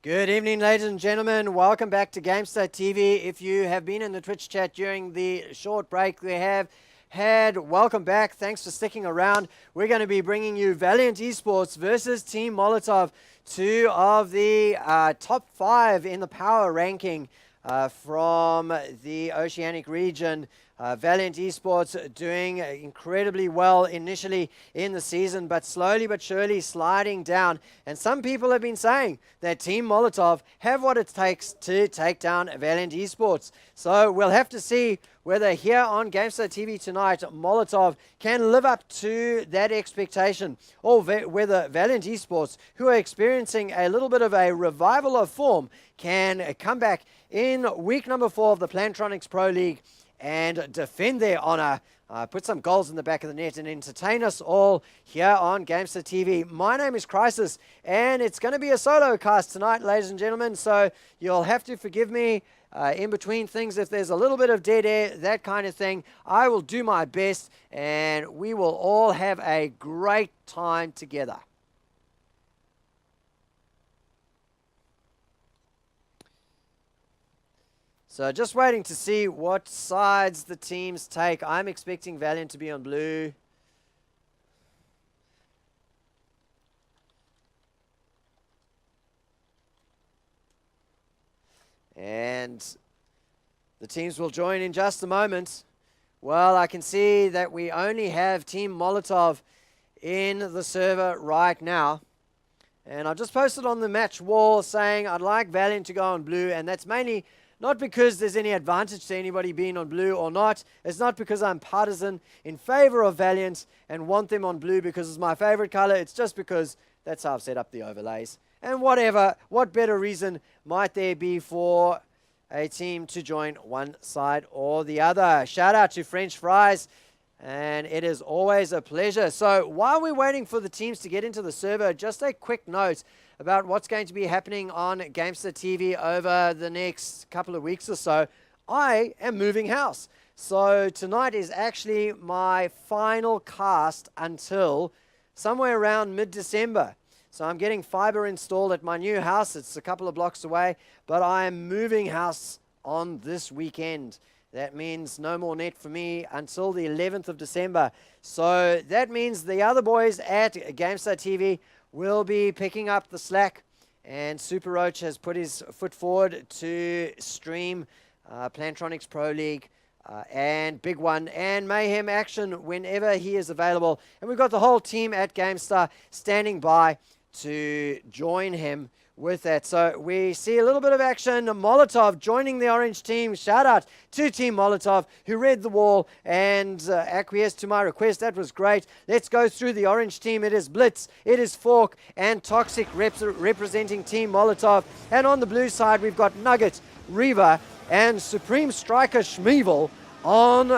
Good evening, ladies and gentlemen. Welcome back to GameStar TV. If you have been in the Twitch chat during the short break we have had, welcome back. Thanks for sticking around. We're going to be bringing you Valiant eSports versus Team Molotov, two of the top 5 in the power ranking from the Oceanic region. Valiant eSports doing incredibly well initially in the season, but slowly but surely sliding down. And some people have been saying that Team Molotov have what it takes to take down Valiant eSports. So we'll have to see whether here on GameStar TV tonight, Molotov can live up to that expectation, or whether Valiant eSports, who are experiencing a little bit of a revival of form, can come back in week number 4 of the Plantronics Pro League and defend their honor, put some goals in the back of the net, and entertain us all here on GameStar TV. My name is Crisis, and it's going to be a solo cast tonight, ladies and gentlemen, so you'll have to forgive me in between things if there's a little bit of dead air, that kind of thing. I will do my best, and we will all have a great time together. So just waiting to see what sides the teams take. I'm expecting Valiant to be on blue. And the teams will join in just a moment. Well, I can see that we only have Team Molotov in the server right now. And I've just posted on the match wall saying I'd like Valiant to go on blue, and that's mainly not because there's any advantage to anybody being on blue or not. It's not because I'm partisan in favor of Valiant and want them on blue because it's my favorite color. It's just because that's how I've set up the overlays. And what better reason might there be for a team to join one side or the other? Shout out to French Fries, and it is always a pleasure. So while we're waiting for the teams to get into the server, just a quick note about what's going to be happening on GameStar TV over the next couple of weeks or so. I am moving house. So tonight is actually my final cast until somewhere around mid-December. So I'm getting fiber installed at my new house. It's a couple of blocks away, but I am moving house on this weekend. That means no more net for me until the 11th of December. So that means the other boys at GameStar TV will be picking up the slack, and Super Roach has put his foot forward to stream Plantronics Pro League and Big One and Mayhem Action whenever he is available. And we've got the whole team at GameStar standing by to join him with that. So we see a little bit of action. Molotov joining the orange team. Shout out to Team Molotov, who read the wall and acquiesced to my request. That was great. Let's go through the orange team. It is Blitz, it is Fork, and Toxic representing Team Molotov. And on the blue side, we've got Nugget, Reaver, and Supreme Striker Schmeevel on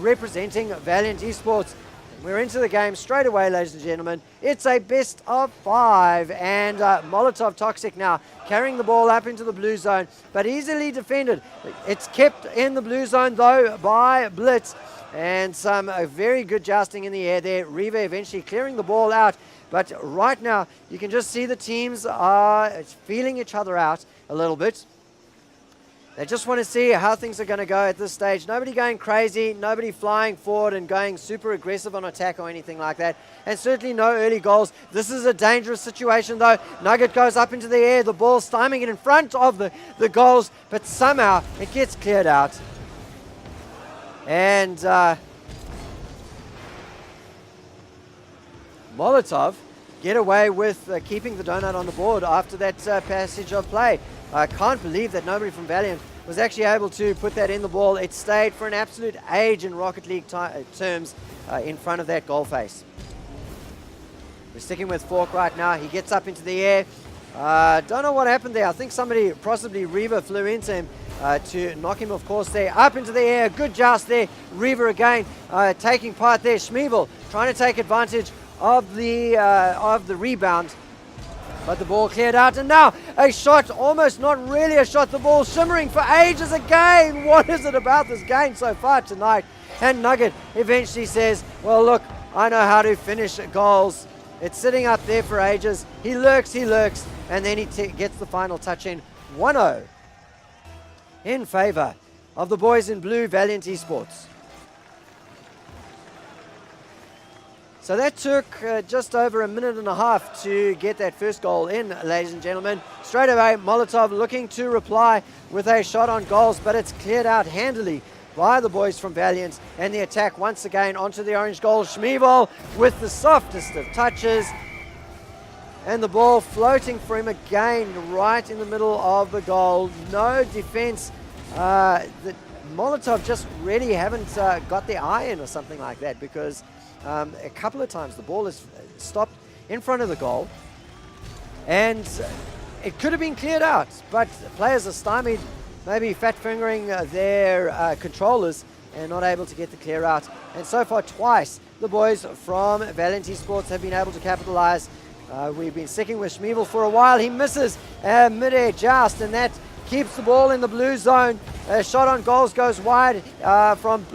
representing Valiant eSports. We're into the game straight away, ladies and gentlemen. It's a best of 5, and Molotov Toxic now carrying the ball up into the blue zone, but easily defended. It's kept in the blue zone, though, by Blitz, and some very good jousting in the air there. Reaver eventually clearing the ball out, but right now you can just see the teams are feeling each other out a little bit. They just want to see how things are going to go at this stage. Nobody going crazy, nobody flying forward and going super aggressive on attack or anything like that. And certainly no early goals. This is a dangerous situation though. Nugget goes up into the air, the ball stymieing it in front of the goals, but somehow it gets cleared out. And Molotov get away with keeping the donut on the board after that passage of play. I can't believe that nobody from Valiant was actually able to put that in the ball. It stayed for an absolute age in Rocket League terms in front of that goal face. We're sticking with Fork right now. He gets up into the air. Don't know what happened there. I think somebody, possibly Reaver, flew into him to knock him, of course, there. Up into the air. Good joust there. Reaver again taking part there. Schmeevel trying to take advantage of the rebound. But the ball cleared out, and now a shot, almost not really a shot, the ball shimmering for ages again. What is it about this game so far tonight? And Nugget eventually says, well, look, I know how to finish goals. It's sitting up there for ages. He lurks, and then he gets the final touch in. 1-0 in favor of the boys in blue, Valiant eSports. So that took just over a minute and a half to get that first goal in, ladies and gentlemen. Straight away, Molotov looking to reply with a shot on goals, but it's cleared out handily by the boys from Valiant. And the attack once again onto the orange goal. Schmievel with the softest of touches. And the ball floating for him again right in the middle of the goal. No defense. Molotov just really haven't got their eye in or something like that, because a couple of times the ball is stopped in front of the goal and it could have been cleared out, but players are stymied, maybe fat fingering their controllers and not able to get the clear out. And so far twice the boys from Valiant eSports have been able to capitalize. We've been sticking with Schmievel for a while. He misses a mid-air joust, and that keeps the ball in the blue zone. A shot on goals goes wide from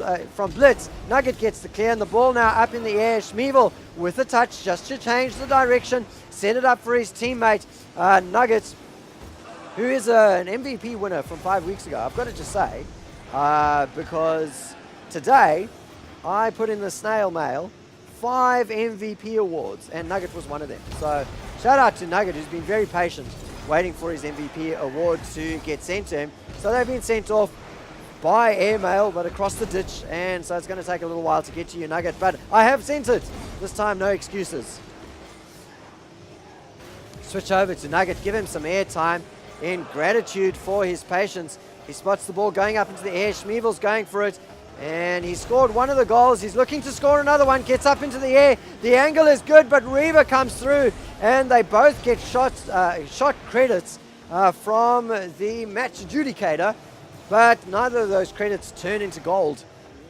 Blitz. Nugget gets the clear, and the ball now up in the air. Schmievel with a touch just to change the direction, set it up for his teammate Nugget, who is an MVP winner from 5 weeks ago. I've got to just say, because today I put in the snail mail 5 MVP awards, and Nugget was one of them. So shout out to Nugget, who's been very patient waiting for his MVP award to get sent to him. So they've been sent off by airmail, but across the ditch, and so it's going to take a little while to get to you, Nugget, but I have sent it. This time, no excuses. Switch over to Nugget, give him some air time in gratitude for his patience. He spots the ball going up into the air. Schmievel's going for it, and he scored one of the goals. He's looking to score another one, gets up into the air. The angle is good, but Reva comes through, and they both get shot credits from the match adjudicator, but neither of those credits turn into gold,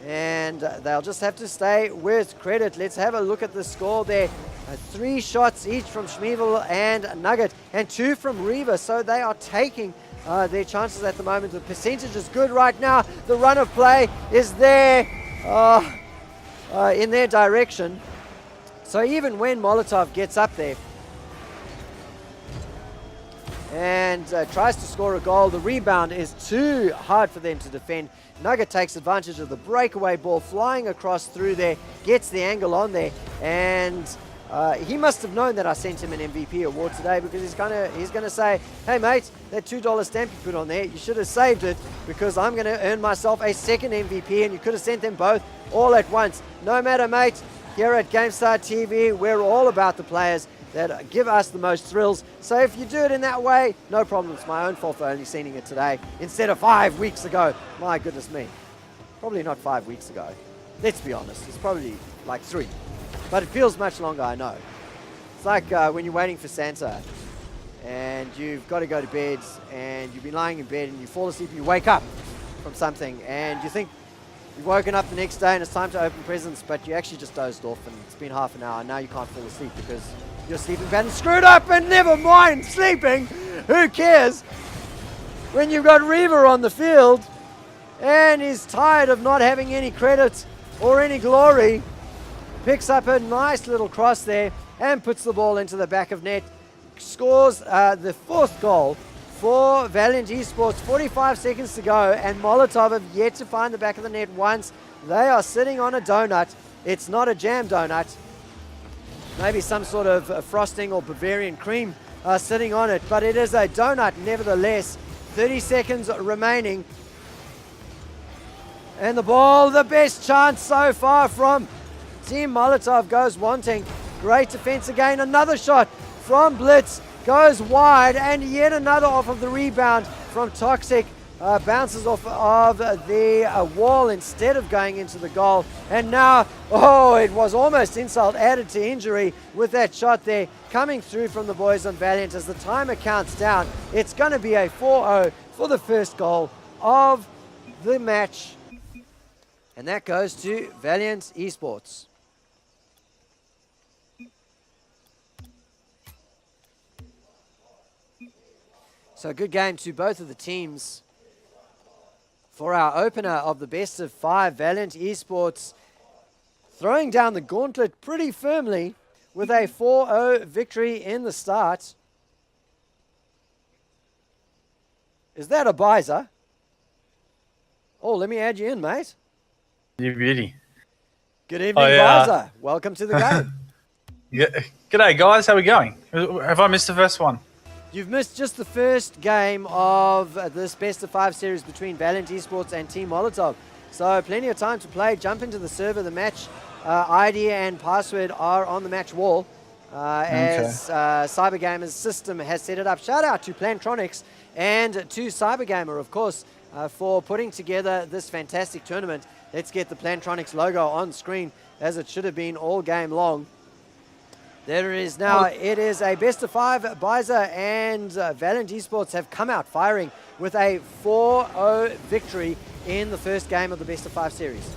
and they'll just have to stay with credit. Let's have a look at the score there. 3 shots each from Schmievel and Nugget, and 2 from Reva, so they are taking their chances at the moment. The percentage is good right now. The run of play is there in their direction. So even when Molotov gets up there and tries to score a goal, the rebound is too hard for them to defend. Nugget takes advantage of the breakaway ball flying across through there, gets the angle on there, and he must have known that I sent him an MVP award today, because he's gonna say, hey mate, that $2 stamp you put on there, you should have saved it, because I'm gonna earn myself a second MVP, and you could have sent them both all at once. No matter, mate, here at GameStar TV, we're all about the players that give us the most thrills. So if you do it in that way, no problem. It's my own fault for only sending it today instead of 5 weeks ago. My goodness me. Probably not 5 weeks ago. Let's be honest. It's probably like 3. But it feels much longer, I know. It's like when you're waiting for Santa and you've got to go to bed and you've been lying in bed and you fall asleep and you wake up from something and you think you've woken up the next day and it's time to open presents, but you actually just dozed off and it's been half an hour and now you can't fall asleep because your sleeping pattern's screwed up. And never mind sleeping, who cares when you've got Reva on the field and he's tired of not having any credit or any glory. Picks up a nice little cross there and puts the ball into the back of net. Scores the 4th goal for Valiant eSports. 45 seconds to go, and Molotov have yet to find the back of the net once. They are sitting on a donut. It's not a jam donut. Maybe some sort of frosting or Bavarian cream sitting on it, but it is a donut nevertheless. 30 seconds remaining. And the ball, the best chance so far from Team Molotov, goes wanting. Great defense again. Another shot from Blitz goes wide, and yet another off of the rebound from Toxic. Bounces off of the wall instead of going into the goal. And now, oh, it was almost insult added to injury with that shot there coming through from the boys on Valiant. As the timer counts down, it's going to be a 4-0 for the first goal of the match. And that goes to Valiant eSports. So a good game to both of the teams. For our opener of the best of 5, Valiant eSports throwing down the gauntlet pretty firmly with a 4-0 victory in the start. Is that a Bizer? Oh, let me add you in, mate. You beauty. Good evening, Bizer. Welcome to the game. Yeah. G'day, guys. How are we going? Have I missed the first one? You've missed just the first game of this best of 5 series between Valiant eSports and Team Molotov. So plenty of time to play. Jump into the server. The match ID and password are on the match wall. As Cybergamer's system has set it up. Shout out to Plantronics and to Cybergamer, of course, for putting together this fantastic tournament. Let's get the Plantronics logo on screen as it should have been all game long. There it is now. It is a best of 5. Bizer and Valiant eSports have come out firing with a 4-0 victory in the first game of the best of 5 series.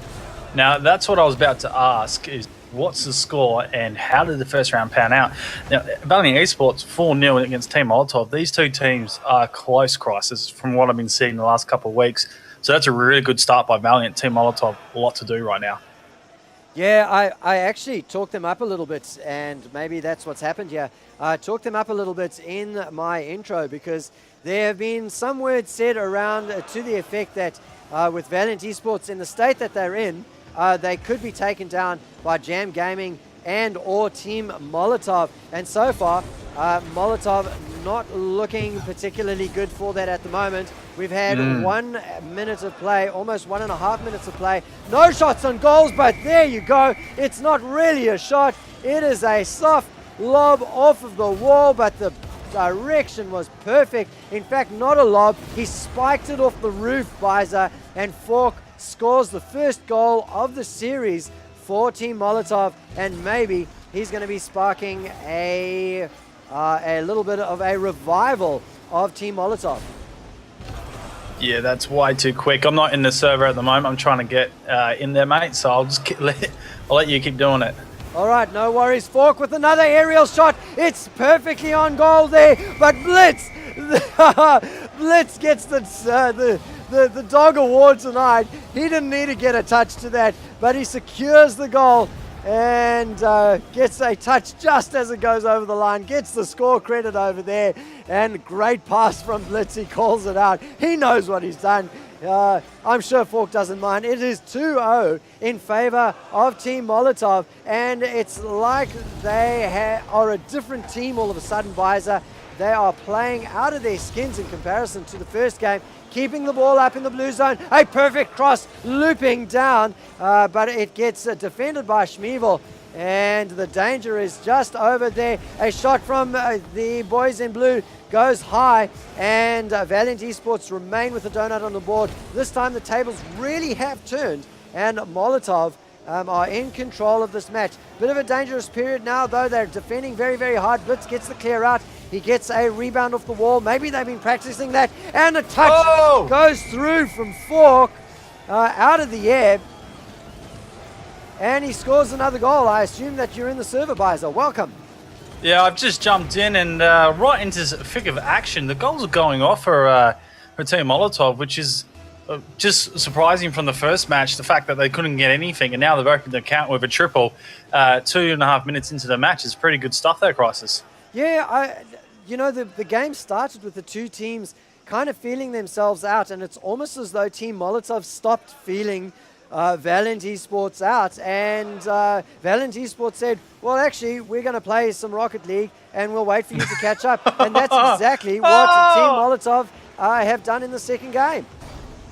Now, that's what I was about to ask, is what's the score and how did the first round pan out? Now, Valiant eSports 4-0 against Team Molotov. These two teams are close crisis from what I've been seeing the last couple of weeks. So that's a really good start by Valiant. Team Molotov, a lot to do right now. Yeah, I actually talked them up a little bit, and maybe that's what's happened here. I talked them up a little bit in my intro because there have been some words said around to the effect that with Valiant eSports in the state that they're in, they could be taken down by Jam Gaming and or Team Molotov. And so far, Molotov not looking particularly good for that at the moment. We've had 1 minute of play, almost 1.5 minutes of play. No shots on goals, but there you go. It's not really a shot. It is a soft lob off of the wall, but the direction was perfect. In fact, not a lob. He spiked it off the roof, Bizer, and Fork scores the first goal of the series for Team Molotov, and maybe he's going to be sparking a little bit of a revival of Team Molotov. Yeah, that's way too quick. I'm not in the server at the moment. I'm trying to get in there, mate, so I'll just I'll let you keep doing it. All right, no worries. Fork with another aerial shot. It's perfectly on goal there, but Blitz, Blitz gets the dog award tonight. He didn't need to get a touch to that, but he secures the goal and gets a touch just as it goes over the line, gets the score credit over there, and great pass from Blitz. He calls it out. He knows what he's done. I'm sure Fork doesn't mind. It is 2-0 in favor of Team Molotov, and it's like they are a different team all of a sudden, Bizer. They are playing out of their skins in comparison to the first game, keeping the ball up in the blue zone. A perfect cross looping down, but it gets defended by Schmievel, and the danger is just over there. A shot from the boys in blue goes high, and Valiant eSports remain with the donut on the board. This time the tables really have turned, and Molotov are in control of this match. Bit of a dangerous period now, though. They're defending very, very hard. Blitz gets the clear out. He gets a rebound off the wall. Maybe they've been practicing that. And a touch goes through from Fork out of the air. And he scores another goal. I assume that you're in the server, Bizer. Welcome. Yeah, I've just jumped in and right into the thick of action. The goals are going off for Team Molotov, which is just surprising from the first match, the fact that they couldn't get anything, and now they've opened the account with a triple 2.5 minutes into the match. Is pretty good stuff there, Crisis. Yeah, the game started with the two teams kind of feeling themselves out, and it's almost as though Team Molotov stopped feeling Valiant eSports out, and Valiant eSports said, well, actually, we're going to play some Rocket League, and we'll wait for you to catch up. And that's exactly what Team Molotov have done in the second game.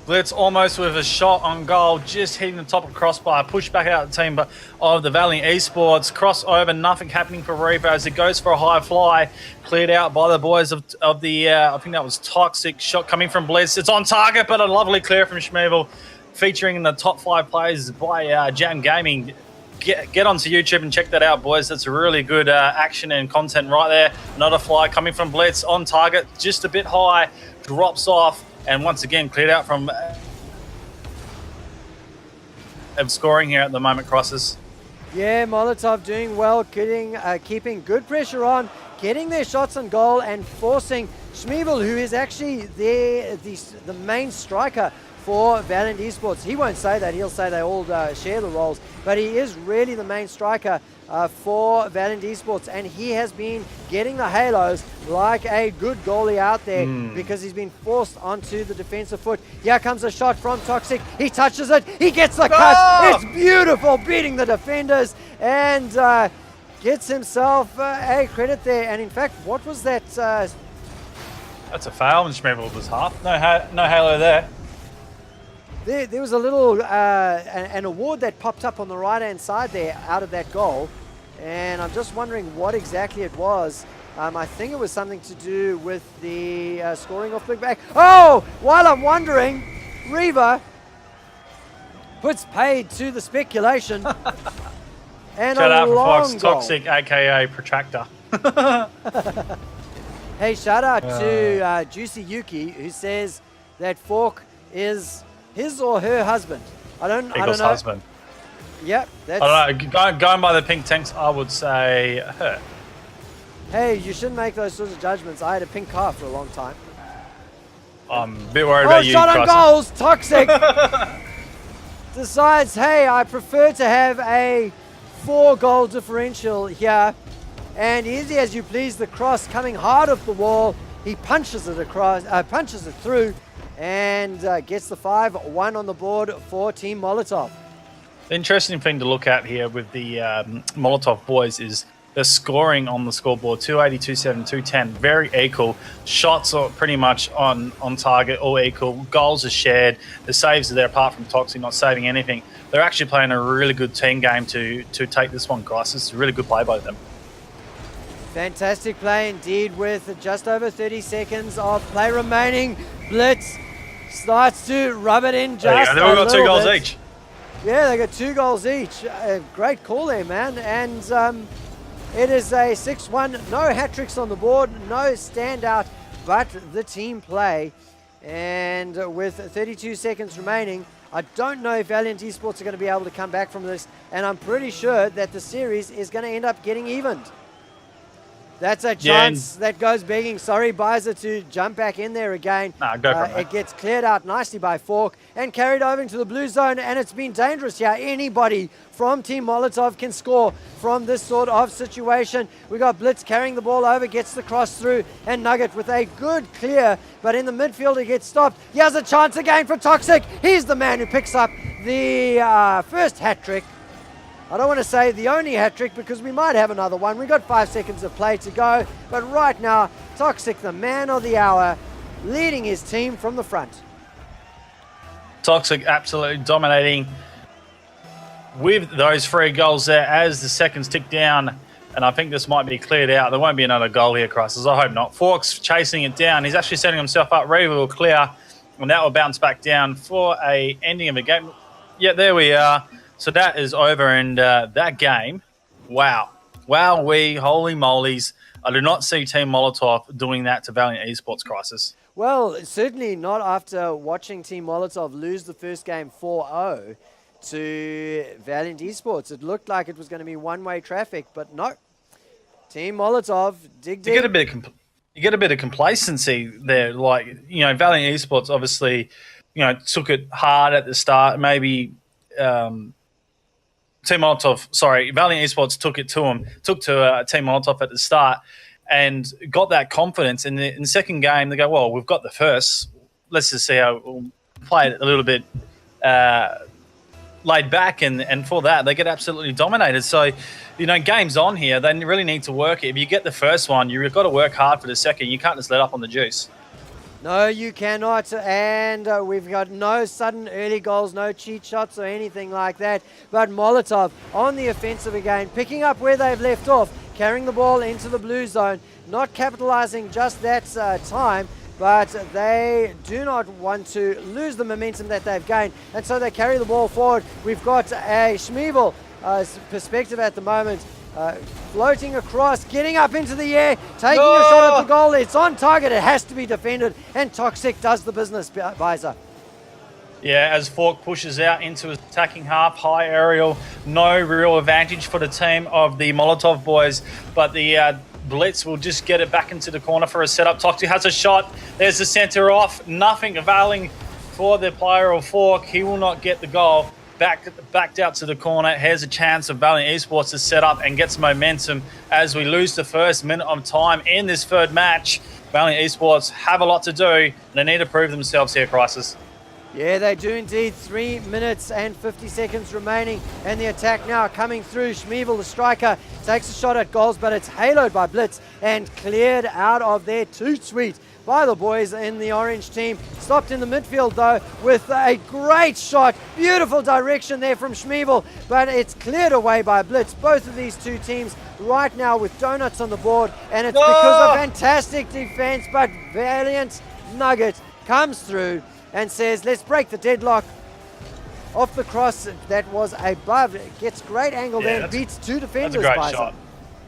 Blitz almost with a shot on goal, just hitting the top of the crossbar, push back out the team of the Valiant eSports, crossover, nothing happening for Reaper as it goes for a high fly, cleared out by the boys of the, I think that was Toxic, shot coming from Blitz. It's on target, but a lovely clear from Schmievel, featuring in the top 5 players by Jam Gaming. Get onto YouTube and check that out, boys. That's a really good action and content right there. Another fly coming from Blitz, on target, just a bit high, drops off, and once again cleared out from scoring here at the moment, Crosses. Yeah, Molotov doing well, keeping good pressure on, getting their shots on goal and forcing Schmievel, who is actually the main striker for Valiant eSports. He won't say that. He'll say they all share the roles, but he is really the main striker for Valiant eSports, and he has been getting the halos like a good goalie out there because he's been forced onto the defensive foot. Here comes a shot from Toxic. He touches it. He gets the cut. It's beautiful, beating the defenders, and gets himself a credit there. And in fact, what was that? That's a foul, and Schmevel was half. No halo there. There was a little an award that popped up on the right-hand side there out of that goal, and I'm just wondering what exactly it was. I think it was something to do with the scoring off big back. Oh, while I'm wondering, Reva puts paid to the speculation. And shout out for long Fox goal. Toxic, aka Protractor. Hey, shout out to Juicy Yuki, who says that Fork is his or her husband. I don't know. Husband. Yep, that's. I don't know. Going by the pink tanks, I would say her. Hey, you shouldn't make those sorts of judgments. I had a pink car for a long time. I'm a bit worried about you. Shot on goals, Toxic decides, hey, I prefer to have a 4-goal differential here. And easy as you please, the cross coming hard off the wall. He punches it across, punches it through, and gets the 5-1 on the board for Team Molotov. The interesting thing to look at here with the Molotov boys is the scoring on the scoreboard: 280, 270, 210, very equal. Shots are pretty much on target, all equal. Goals are shared. The saves are there, apart from Toxic not saving anything. They're actually playing a really good team game to take this one, guys. It's a really good play by them. Fantastic play indeed, with just over 30 seconds of play remaining. Blitz starts to rub it in just they've all got 2 goals bit. each. Yeah, they got 2 goals each. Great call there, man. And it is a 6-1. No hat-tricks on the board, no standout, but the team play. And with 32 seconds remaining, I don't know if Valiant eSports are going to be able to come back from this, and I'm pretty sure that the series is going to end up getting evened. That's a chance that goes begging. Sorry, Bizer, to jump back in there again. Nah, go for it, it gets cleared out nicely by Fork and carried over into the blue zone, and it's been dangerous here. Anybody from Team Molotov can score from this sort of situation. We got Blitz carrying the ball over, gets the cross through, and Nugget with a good clear, but in the midfield he gets stopped. He has a chance again for Toxic. He's the man who picks up the first hat-trick. I don't want to say the only hat-trick, because we might have another one. We've got 5 seconds of play to go. But right now, Toxic, the man of the hour, leading his team from the front. Toxic absolutely dominating with those 3 goals there as the seconds tick down. And I think this might be cleared out. There won't be another goal here, Crisis. I hope not. Fork's chasing it down. He's actually setting himself up. Reva will clear, and that will bounce back down for a ending of a game. Yeah, there we are. So that is over, and that game, wow. Wow-wee, holy molies. I do not see Team Molotov doing that to Valiant eSports, Crisis. Well, certainly not after watching Team Molotov lose the first game 4-0 to Valiant eSports. It looked like it was going to be one-way traffic, but no. Team Molotov, dig. You get a bit of complacency there. Like, Valiant eSports obviously, took it hard at the start. Maybe... Valiant eSports took to Team Molotov at the start and got that confidence. In the second game, they go, well, we've got the first. Let's just see how we'll play it a little bit laid back. And for that, they get absolutely dominated. So, game's on here. They really need to work it. If you get the first one, you've got to work hard for the second. You can't just let up on the juice. No, you cannot, and we've got no sudden early goals, no cheat shots or anything like that. But Molotov on the offensive again, picking up where they've left off, carrying the ball into the blue zone, not capitalizing just that time, but they do not want to lose the momentum that they've gained, and so they carry the ball forward. We've got a Schmevel perspective at the moment. Floating across, getting up into the air, taking a shot at the goal. It's on target. It has to be defended, and Toxic does the business, Bizer. Yeah, as Fork pushes out into his attacking half, high aerial, no real advantage for the team of the Molotov boys, but the Blitz will just get it back into the corner for a setup. Toxic has a shot. There's the center off. Nothing availing for the player of Fork. He will not get the goal. Backed out to the corner. Here's a chance of Valiant Esports to set up and get some momentum as we lose the first minute of time in this third match. Valiant Esports have a lot to do, and they need to prove themselves here, Crisis. Yeah, they do indeed. 3 minutes and 50 seconds remaining, and the attack now coming through. Schmeevel, the striker, takes a shot at goals, but it's haloed by Blitz and cleared out of there too sweet by the boys in the orange team. Stopped in the midfield though with a great shot. Beautiful direction there from Schmeevel, but it's cleared away by Blitz. Both of these two teams right now with donuts on the board, and it's because of fantastic defense, but Valiant Nugget comes through and says, let's break the deadlock. Off the cross that was above, gets great angle there and beats two defenders. That's a great shot.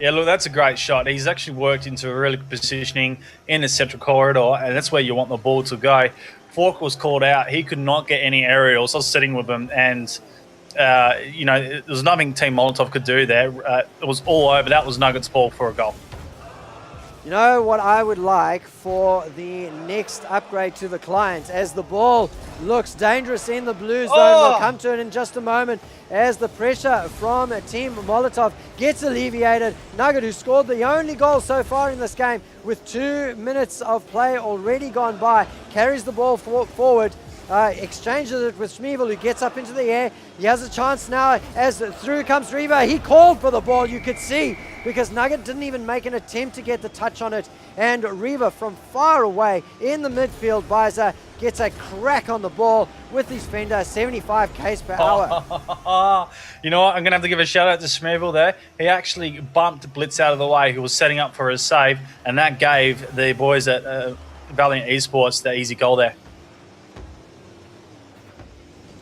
Yeah, look, that's a great shot. He's actually worked into a really good positioning in the central corridor, and that's where you want the ball to go. Fork was called out. He could not get any aerials. I was sitting with him, and, you know, there was nothing Team Molotov could do there. It was all over. That was Nuggets' ball for a goal. You know what I would like for the next upgrade to the client, as the ball looks dangerous in the blue zone. We'll come to it in just a moment as the pressure from Team Molotov gets alleviated. Nugget, who scored the only goal so far in this game with 2 minutes of play already gone by, carries the ball forward. Exchanges it with Schmeevel, who gets up into the air. He has a chance now as through comes Reva. He called for the ball, you could see, because Nugget didn't even make an attempt to get the touch on it. And Reva from far away in the midfield, Bizer gets a crack on the ball with his fender, 75 k's per hour. You know what? I'm going to have to give a shout out to Schmeevel there. He actually bumped Blitz out of the way, who was setting up for a save, and that gave the boys at Valiant Esports the easy goal there.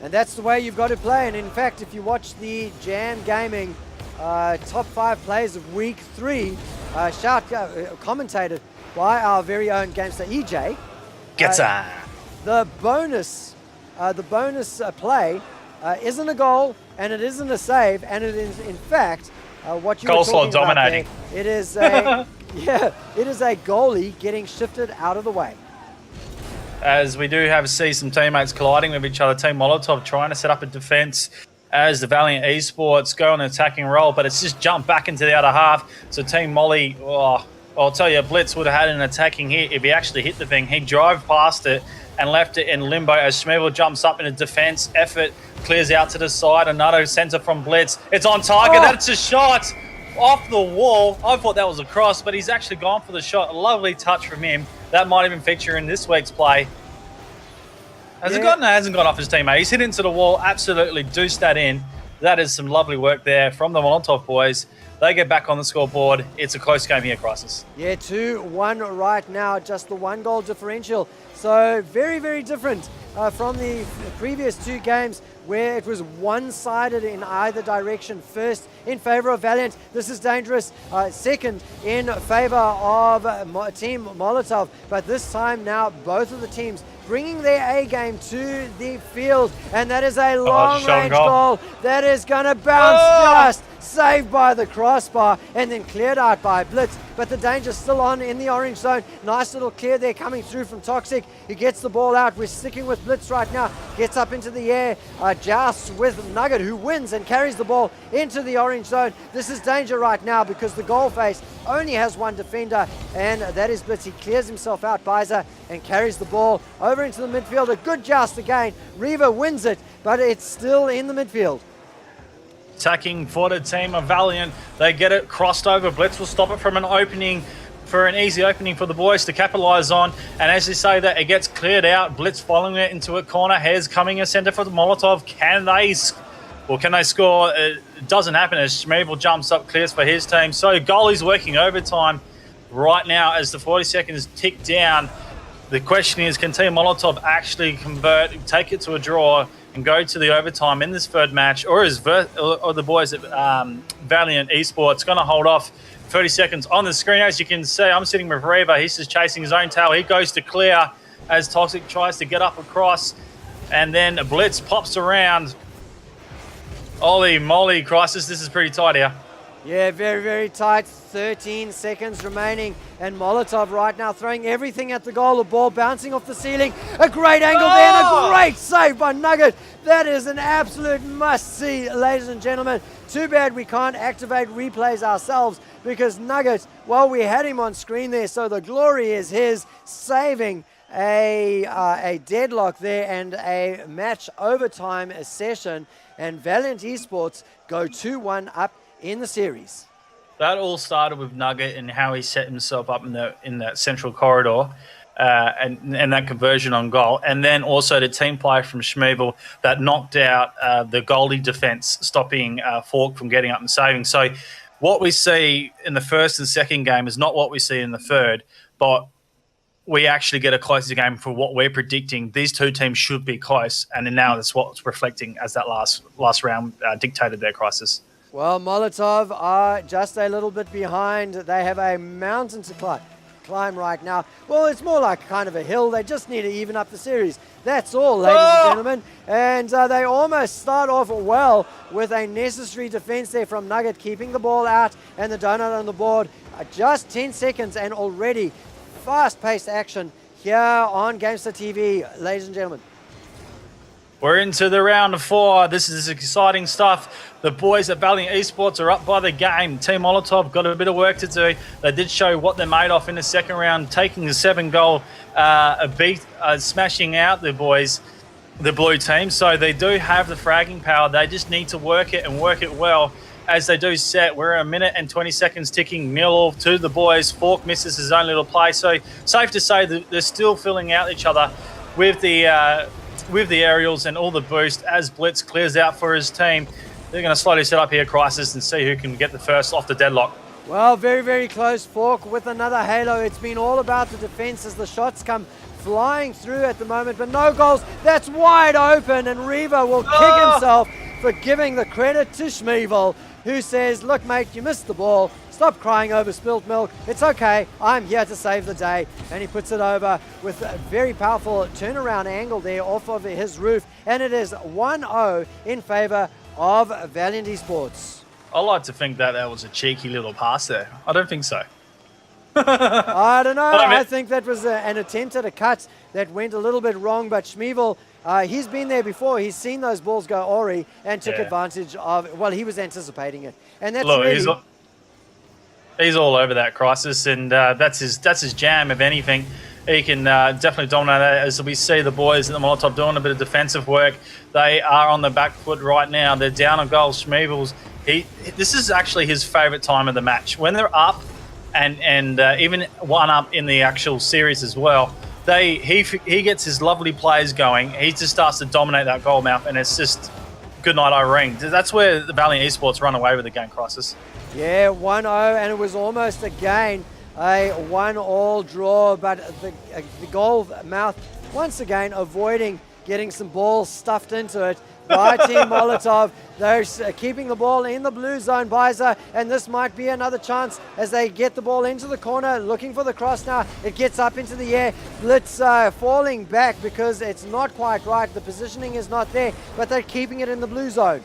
And that's the way you've got to play. And in fact, if you watch the Jam Gaming top 5 plays of week 3, commentated by our very own Gamester EJ. Gets on. The bonus play isn't a goal, and it isn't a save, and it is in fact what you were talking about dominating. There. It is a it is a goalie getting shifted out of the way. As we do see some teammates colliding with each other. Team Molotov trying to set up a defense as the Valiant Esports go on an attacking role, but it's just jumped back into the other half. So Team Molly, I'll tell you, Blitz would have had an attacking hit if he actually hit the thing. He drove past it and left it in limbo as Schmeevel jumps up in a defense effort, clears out to the side. Another center from Blitz. It's on target. That's a shot off the wall. I thought that was a cross, but he's actually gone for the shot. A lovely touch from him. That might even feature in this week's play. Has it gone? No, it hasn't gone off his teammate. He's hit into the wall, absolutely deuced that in. That is some lovely work there from the Molotov boys. They get back on the scoreboard. It's a close game here, Crisis. Yeah, 2-1 right now, just the 1 goal differential. So very, very different from the previous 2 games where it was one-sided in either direction. First in favor of Valiant. This is dangerous. Second in favor of Team Molotov. But this time now, both of the teams bringing their A game to the field. And that is a long-range goal that is going to bounce just. Saved by the crossbar and then cleared out by Blitz, but the danger's still on in the orange zone. Nice little clear there coming through from Toxic. He gets the ball out. We're sticking with Blitz right now. Gets up into the air, jousts with Nugget, who wins and carries the ball into the orange zone. This is danger right now because the goal face only has 1 defender, and that is Blitz. He clears himself out, Bizer, and carries the ball over into the midfield. A good joust again. Reva wins it, but it's still in the midfield. Attacking for the team of Valiant. They get it crossed over. Blitz will stop it from an opening, for an easy opening for the boys to capitalize on. And as you say that, it gets cleared out. Blitz following it into a corner. Hares coming a center for the Molotov. Can they score? It doesn't happen as Schmeevel jumps up, clears for his team. So goalie's working overtime right now as the 40 seconds tick down. The question is, can Team Molotov actually convert, take it to a draw, and go to the overtime in this third match, or is the boys at Valiant Esports going to hold off? 30 seconds on the screen. As you can see, I'm sitting with Reva. He's just chasing his own tail. He goes to clear as Toxic tries to get up across, and then Blitz pops around. Holy moly, Crisis, this is pretty tight here. Yeah, very, very tight. 13 seconds remaining. And Molotov right now throwing everything at the goal. The ball bouncing off the ceiling. A great angle there and a great save by Nugget. That is an absolute must-see, ladies and gentlemen. Too bad we can't activate replays ourselves because Nugget, well, we had him on screen there, so the glory is his, saving a deadlock there and a match overtime session. And Valiant eSports go 2-1 up in the series. That all started with Nugget and how he set himself up in that central corridor, and that conversion on goal, and then also the team play from Schmeevel that knocked out the goalie defense, stopping Fork from getting up and saving. So what we see in the first and second game is not what we see in the third, but we actually get a closer game for what we're predicting. These two teams should be close, and then now that's what's reflecting as that last round dictated their crisis. Well, Molotov are just a little bit behind. They have a mountain to climb right now. Well, it's more like kind of a hill. They just need to even up the series. That's all, ladies and gentlemen. And they almost start off well with a necessary defense there from Nugget, keeping the ball out and the donut on the board. Just 10 seconds and already fast-paced action here on Gamester TV, ladies and gentlemen. We're into the round of 4. This is exciting stuff. The boys at Valiant eSports are up by the game. Team Molotov got a bit of work to do. They did show what they're made of in the second round, taking the 7-goal beat, smashing out the boys, the blue team. So they do have the fragging power. They just need to work it and work it well as they do set. We're a minute and 20 seconds ticking. 0 to the boys. Fork misses his own little play. So safe to say that they're still filling out each other with the aerials and all the boost as Blitz clears out for his team. They're going to slowly set up here Crisis and see who can get the first off the deadlock. Well, very, very close. Fork with another halo. It's been all about the defense as the shots come flying through at the moment, but no goals. That's wide open, and Reva will kick himself for giving the credit to Schmeevel, who says, look, mate, you missed the ball. Stop crying over spilt milk. It's okay. I'm here to save the day. And he puts it over with a very powerful turnaround angle there off of his roof. And it is 1-0 in favor of Valiant eSports. I like to think that was a cheeky little pass there. I don't think so. I don't know. I think that was an attempt at a cut that went a little bit wrong, but Schmeevel, he's been there before. He's seen those balls go Ori and took advantage of it. Well, he was anticipating it. And that's really... He's all over that Crisis, and that's his jam, if anything. He can definitely dominate that, as we see the boys at the Molotov doing a bit of defensive work. They are on the back foot right now. They're down on goal. Schmeevel's, this is actually his favourite time of the match. When they're up, and even one up in the actual series as well, he gets his lovely plays going. He just starts to dominate that goal mouth, and it's just good night, Irene. That's where the Valiant eSports run away with the game, Crisis. Yeah, 1-0, and it was almost again a 1-all draw, but the goal mouth once again avoiding getting some balls stuffed into it by Team Molotov. They're keeping the ball in the blue zone, Bizer, and this might be another chance as they get the ball into the corner, looking for the cross now. It gets up into the air. Blitz falling back because it's not quite right. The positioning is not there, but they're keeping it in the blue zone.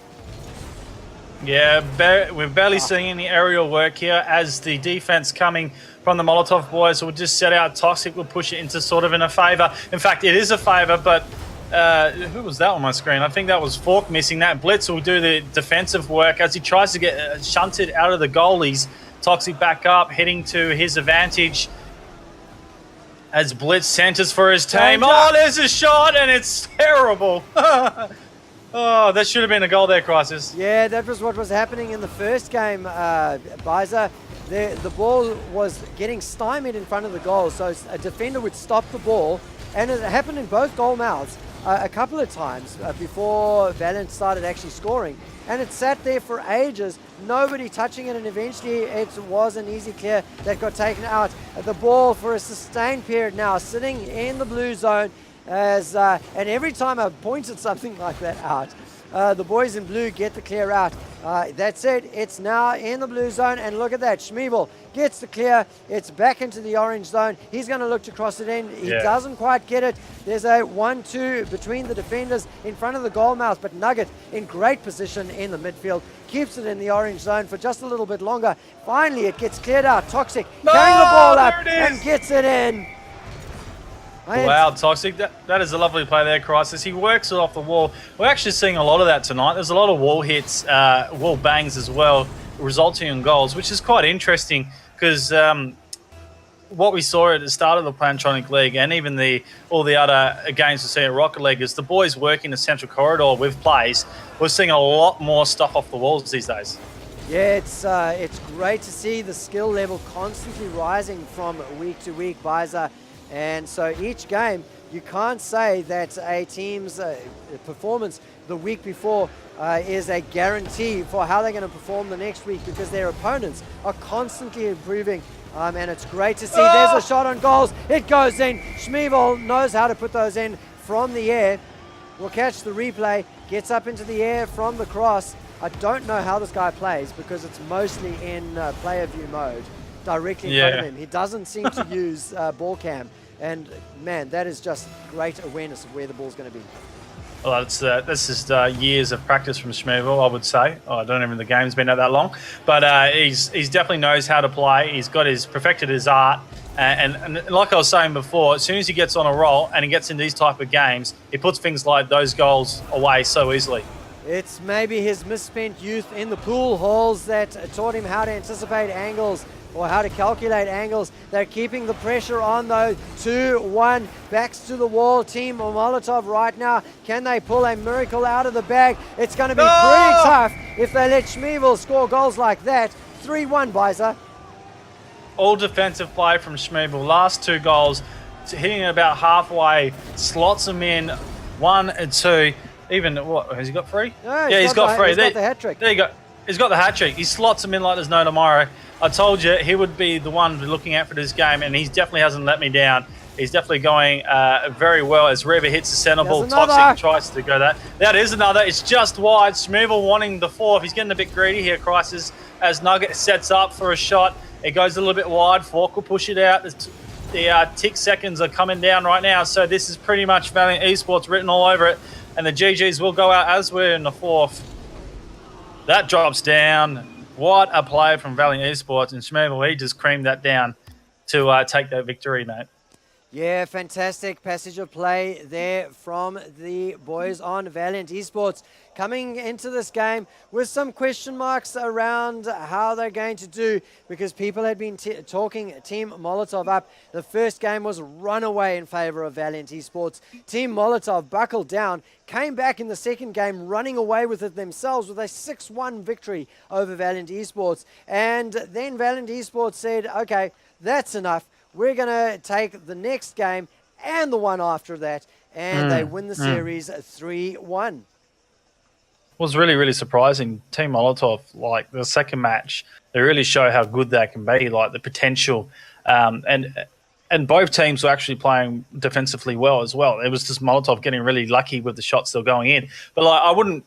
Yeah, we're barely seeing any aerial work here as the defense coming from the Molotov boys will just set out. Toxic will push it into sort of in a favour. In fact, it is a favour, but who was that on my screen? I think that was Fork missing that. Blitz will do the defensive work as he tries to get shunted out of the goalies. Toxic back up, heading to his advantage as Blitz centres for his team. Oh, there's a shot, and it's terrible. Oh, that should have been a goal there, Crisis. Yeah, that was what was happening in the first game, Bizer. The ball was getting stymied in front of the goal, so a defender would stop the ball, and it happened in both goal mouths a couple of times before Valiant started actually scoring. And it sat there for ages, nobody touching it, and eventually it was an easy clear that got taken out. The ball for a sustained period now, sitting in the blue zone, and every time I pointed something like that out, The boys in blue get the clear out. That's it. It's now in the blue zone, and look at that. Schmeevel gets the clear. It's back into the orange zone. He's going to look to cross it in. He doesn't quite get it. There's a 1-2 between the defenders in front of the goal mouth, but Nugget in great position in the midfield. Keeps it in the orange zone for just a little bit longer. Finally, it gets cleared out. Toxic carrying the ball up and gets it in. Wow, Toxic. That is a lovely play there, Crisis. He works it off the wall. We're actually seeing a lot of that tonight. There's a lot of wall hits, wall bangs as well, resulting in goals, which is quite interesting because what we saw at the start of the Plantronic League and even all the other games we see at Rocket League is the boys working the central corridor with plays. We're seeing a lot more stuff off the walls these days. Yeah, it's great to see the skill level constantly rising from week to week, Biza. And so each game, you can't say that a team's performance the week before is a guarantee for how they're going to perform the next week, because their opponents are constantly improving. And it's great to see. There's a shot on goals. It goes in. Schmeevel knows how to put those in from the air. We'll catch the replay. Gets up into the air from the cross. I don't know how this guy plays because it's mostly in player view mode. Directly in front of him. He doesn't seem to use ball cam, and man, that is just great awareness of where the ball's going to be. Well, this is years of practice from Schmeevel, I would say. I don't even the game's been out that long, but he's definitely knows how to play. He's perfected his art, and like I was saying before, as soon as he gets on a roll and he gets in these type of games, he puts things like those goals away so easily. It's maybe his misspent youth in the pool halls that taught him how to anticipate angles or how to calculate angles. They're keeping the pressure on though. 2-1, backs to the wall. Team Molotov right now. Can they pull a miracle out of the bag? It's going to be pretty tough if they let Schmeevel score goals like that. 3-1, Biza. All defensive play from Schmeevel. Last 2 goals, hitting it about halfway, slots them in 1 and 2. Even, what, has he got 3? No, he's got 3. He's got the hat trick. There you go. He's got the hat trick. He slots them in like there's no tomorrow. I told you he would be the one looking out for this game, and he definitely hasn't let me down. He's definitely going very well as Reva hits the centre ball. Toxic tries to go that. That is another. It's just wide. Schmeevel wanting the 4th. He's getting a bit greedy here, Crisis, as Nugget sets up for a shot. It goes a little bit wide. Fork will push it out. The tick seconds are coming down right now, so this is pretty much Valiant eSports written all over it. And the GGs will go out as we're in the 4th. That drops down. What a play from Valiant eSports. And Schmeevel, he just creamed that down to take that victory, mate. Yeah, fantastic passage of play there from the boys on Valiant eSports. Coming into this game with some question marks around how they're going to do, because people had been talking Team Molotov up. The first game was run away in favor of Valiant eSports. Team Molotov buckled down, came back in the second game running away with it themselves with a 6-1 victory over Valiant eSports. And then Valiant eSports said, okay, that's enough. We're going to take the next game and the one after that, and they win the series 3-1. Was really, really surprising. Team Molotov, like the second match, they really show how good they can be, like the potential. And both teams were actually playing defensively well as well. It was just Molotov getting really lucky with the shots still going in. But like, you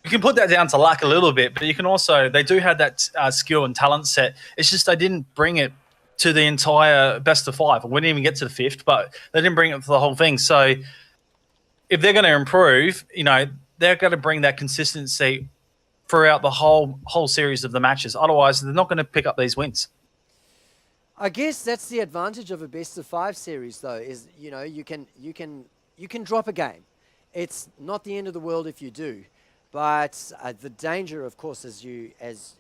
can put that down to luck a little bit, but you can also, they do have that skill and talent set. It's just they didn't bring it to the entire best of 5. We didn't even get to the 5th, but they didn't bring it for the whole thing. So if they're going to improve, they're going to bring that consistency throughout the whole series of the matches. Otherwise, they're not going to pick up these wins. I guess that's the advantage of a best of 5 series, though, is you can drop a game. It's not the end of the world if you do, but the danger, of course, as you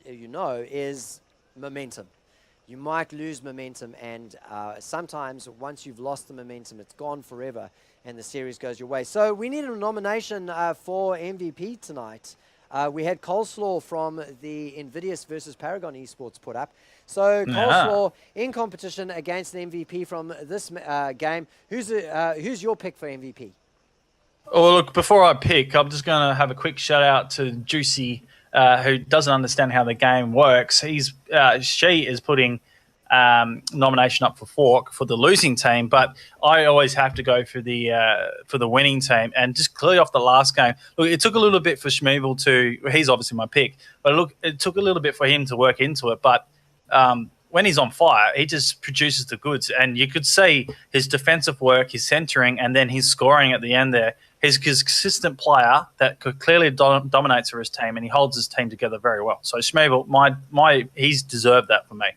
know, is momentum. You might lose momentum, and sometimes once you've lost the momentum, it's gone forever, and the series goes your way. So we need a nomination for MVP tonight. We had Coleslaw from the Invidious versus Paragon eSports put up. So Coleslaw in competition against the MVP from this game. Who's your pick for MVP? Oh, look, before I pick, I'm just going to have a quick shout out to Juicy, who doesn't understand how the game works. She is putting nomination up for Fork for the losing team, but I always have to go for the winning team. And just clearly off the last game, look, it took a little bit for Schmeevel he's obviously my pick, but look, it took a little bit for him to work into it. But when he's on fire, he just produces the goods. And you could see his defensive work, his centering, and then his scoring at the end there. He's a consistent player that could clearly dominates for his team, and he holds his team together very well. So Schmeevel, he's deserved that for me.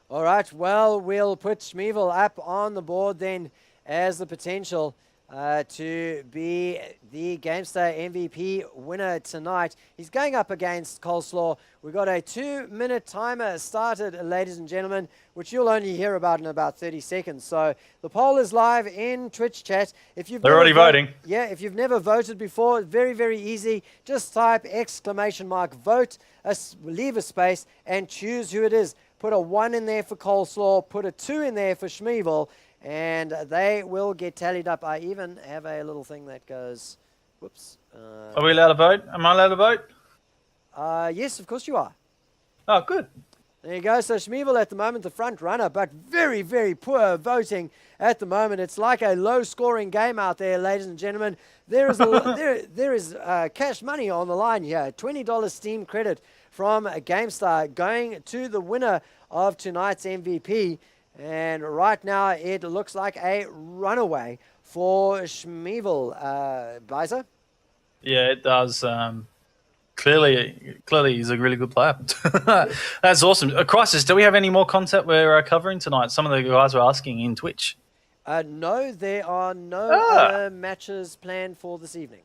All right, well, we'll put Schmeevel up on the board then as the potential to be the GameStar MVP winner tonight. He's going up against Coleslaw. We've got a 2-minute timer started, ladies and gentlemen, which you'll only hear about in about 30 seconds. So the poll is live in Twitch chat. They're already voting. Yeah, if you've never voted before, very, very easy. Just type !vote, leave a space, and choose who it is. Put a 1 in there for Coleslaw, put a 2 in there for Schmeevel, and they will get tallied up. I even have a little thing that goes, whoops. Are we allowed to vote? Am I allowed to vote? Yes, of course you are. Oh, good. There you go. So Schmeevel at the moment, the front runner, but very, very poor voting at the moment. It's like a low-scoring game out there, ladies and gentlemen. There is there is cash money on the line here. $20 Steam credit from GameStar going to the winner of tonight's MVP. And right now, it looks like a runaway for Schmeevel. Bizer? Yeah, it does. Clearly, he's a really good player. That's awesome. Crisis, do we have any more content we're covering tonight? Some of the guys were asking in Twitch. No, there are no other matches planned for this evening.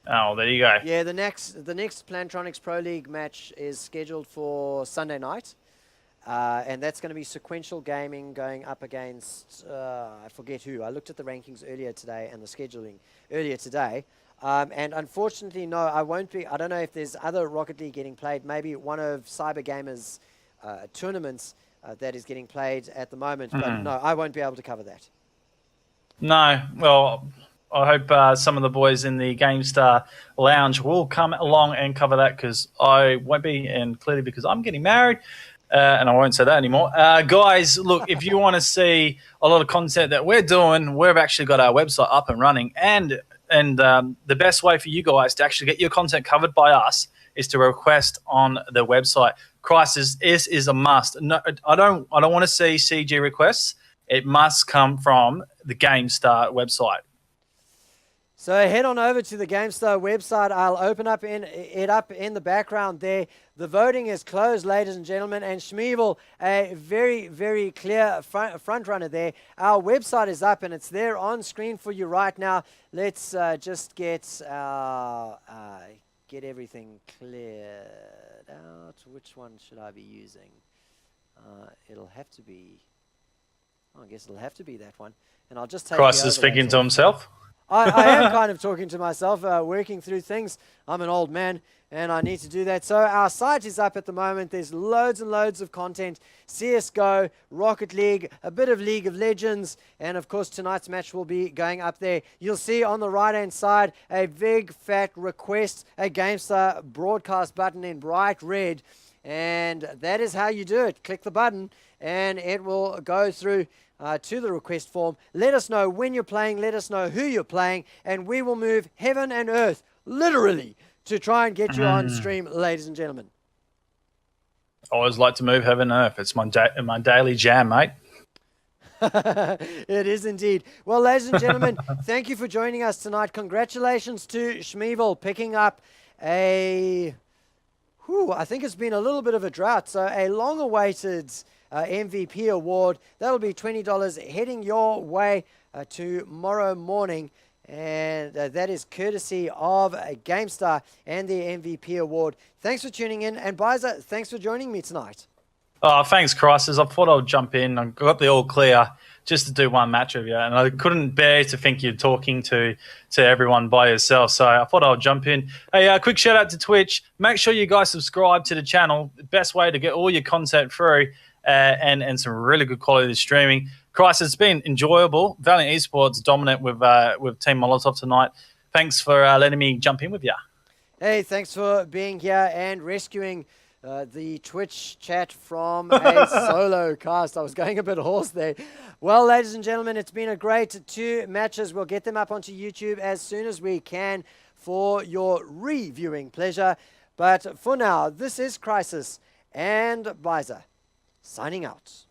Oh, there you go. Yeah, the next Plantronics Pro League match is scheduled for Sunday night. And that's going to be sequential gaming going up against, I forget who. I looked at the rankings earlier today and the scheduling earlier today. And unfortunately, no, I won't be. I don't know if there's other Rocket League getting played. Maybe one of Cyber Gamer's tournaments that is getting played at the moment. But no, I won't be able to cover that. No, well, I hope some of the boys in the GameStar Lounge will come along and cover that, because I won't be, and clearly because I'm getting married. And I won't say that anymore. Guys, look, if you want to see a lot of content that we're doing, we've actually got our website up and running. And the best way for you guys to actually get your content covered by us is to request on the website. Crisis is a must. No, I don't want to see CG requests. It must come from the GameStar website. So head on over to the GameStar website. I'll open up it up in the background there. The voting is closed, ladies and gentlemen, and Schmeevel, a very, very clear front runner there. Our website is up, and it's there on screen for you right now. Let's just get everything cleared out. Which one should I be using? It'll have to be. I guess it'll have to be that one. And I'll just take. Christ is speaking to himself. I am kind of talking to myself, working through things. I'm an old man, and I need to do that. So our site is up at the moment. There's loads and loads of content. CSGO, Rocket League, a bit of League of Legends, and of course tonight's match will be going up there. You'll see on the right-hand side a big, fat request, a GameStar broadcast button in bright red, and that is how you do it. Click the button, and it will go through to the request form. Let us know when you're playing, let us know who you're playing, and we will move heaven and earth, literally, to try and get you on stream, ladies and gentlemen. I always like to move heaven and earth. It's my daily jam, mate. It is indeed. Well, ladies and gentlemen, thank you for joining us tonight. Congratulations to Schmeevel picking up I think it's been a little bit of a drought, so a long-awaited MVP award. That'll be $20 heading your way tomorrow morning, and that is courtesy of GameStar and the MVP award. Thanks for tuning in, and Bizer, thanks for joining me tonight. Oh, thanks, Crisis. I thought I'd jump in. I got the all clear just to do one match with you, and I couldn't bear to think you're talking to everyone by yourself, so I thought I'd jump in. Hey, quick shout out to Twitch. Make sure you guys subscribe to the channel. The best way to get all your content through. And some really good quality streaming. Christ, it's been enjoyable. Valiant eSports dominant with Team Molotov tonight. Thanks for letting me jump in with you. Hey, thanks for being here and rescuing the Twitch chat from a solo cast. I was going a bit hoarse there. Well, ladies and gentlemen, it's been a great 2 matches. We'll get them up onto YouTube as soon as we can for your reviewing pleasure. But for now, this is Crisis and Bizer signing out.